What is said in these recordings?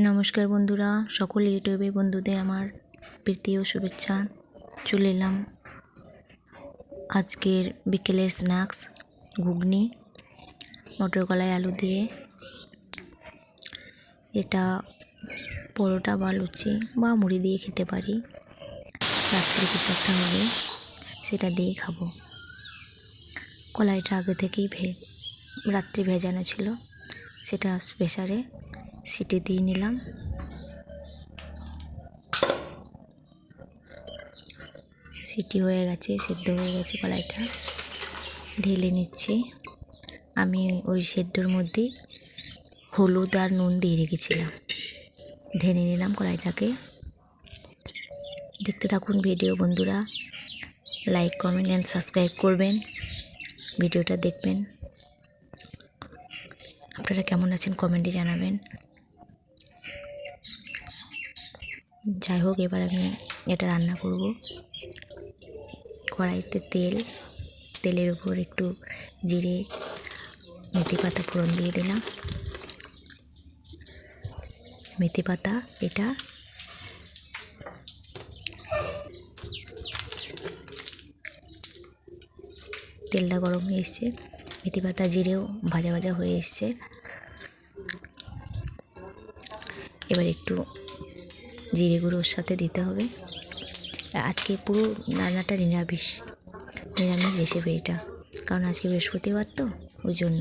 নমস্কার বন্ধুরা, সকল ইউটিউবে বন্ধুদের আমার প্রীতি ও শুভেচ্ছা। চলে এলাম আজকের বিকেলের স্ন্যাক্স ঘুগনি মটর কলাই আলু দিয়ে। এটা পরোটা বা লুচি বা মুড়ি দিয়ে খেতে পারি। রাত্রে কিছু একটা হলে সেটা দিয়েই খাবো। কলাইটা আগে থেকেই রাত্রে ভেজানো ছিল, সেটা প্রেসারে সিটি দিয়ে নিলাম। সিটি হয়ে গেছে, সেদ্ধ হয়ে গেছে কলাইটা, ঢেলে নিচ্ছি। আমি ওই সেদ্ধর মধ্যেই হলুদ আর নুন দিয়ে রেখেছিলাম। ঢেলে নিলাম কলাইটাকে। দেখতে থাকুন ভিডিও বন্ধুরা, লাইক কমেন্ট অ্যান্ড সাবস্ক্রাইব করবেন, ভিডিওটা দেখবেন। আপনারা কেমন আছেন কমেন্টে জানাবেন। যাই হোক, এবার আমি এটা রান্না করব। কড়াইতে তেলের উপর একটু জিরে মেথি পাতা ফোড়ন দিয়ে দিলাম। মেথি পাতা এটা তেলটা গরম হয়ে এসছে, মেথি পাতা জিরেও ভাজা ভাজা হয়ে এসছে। এবার একটু জিরে গুঁড়োর সাথে দিতে হবে। আজকে পুরো রান্নাটা নিরামিষ রেসিপি এটা, কারণ আজকে বৃহস্পতিবার তো, ওই জন্য।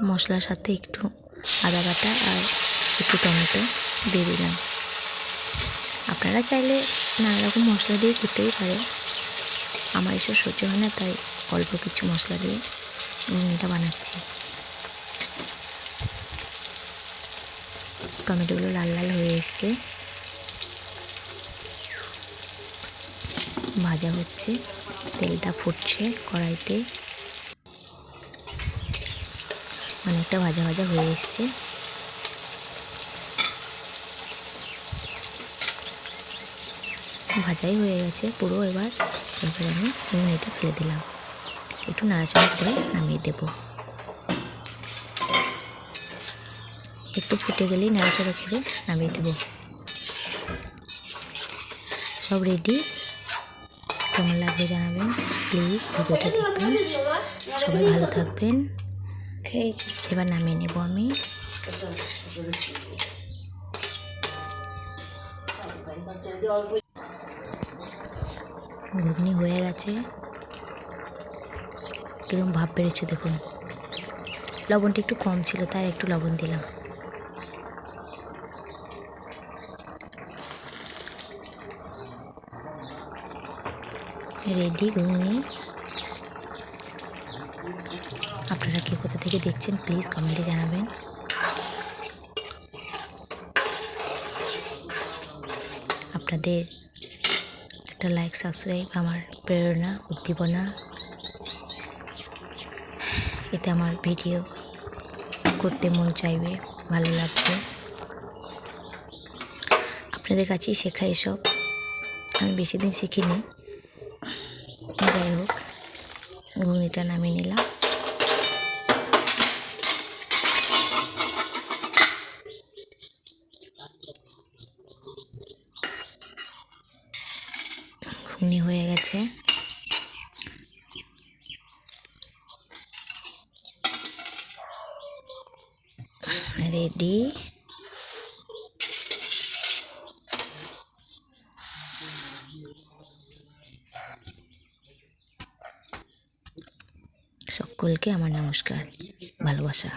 মশলার সাথে একটু আদা বাটা আর একটু টমেটো দিয়ে দিলাম। আপনারা চাইলে নানা রকম মশলা দিয়ে খেতেই পারে, আমার এসব সহ্য হয় না, তাই অল্প কিছু মশলা দিয়ে এটা বানাচ্ছি। টমেটোগুলো লাল লাল হয়ে এসছে, ভাজা হচ্ছে, তেলটা ফুটছে কড়াইতে, অনেকটা ভাজা ভাজা হয়ে এসছে। ভাজাই হয়ে গেছে পুরো। এবার আমি এটা ফেলে দিলাম, একটু নাড়াচাড়া করে নামিয়ে দেব। একটু ফুটে গেলেই নাড়াচাড়া করে নামিয়ে দেব। সব রেডি। কেমন লাগবে জানাবেন প্লিজ, ভিডিওটা দেখবেন। সবাই ভালো থাকবেন। এবার নামিয়ে নেব আমি। ঘুগনি হয়ে গেছে, কিরকম ভাব বেড়েছে দেখুন। লবণটা একটু কম ছিল, তাই একটু লবণ দিলাম। রেডি ঘুগনি। আপনারা কে কোথা থেকে দেখছেন প্লিজ কমেন্টে জানাবেন। আপনাদের একটা লাইক সাবস্ক্রাইব আমার প্রেরণা, উদ্দীপনা। এতে আমার ভিডিও করতে মন চাইবে, ভালো লাগবে। আপনাদের কাছেই শেখা এসব, আমি বেশি দিন শিখিনি। যাই হোক, ঘুগনিটা নামিয়ে নিলাম। ঘুগনি হয়ে গেছে, রেডি। সকলকে আমার নমস্কার, ভালোবাসা।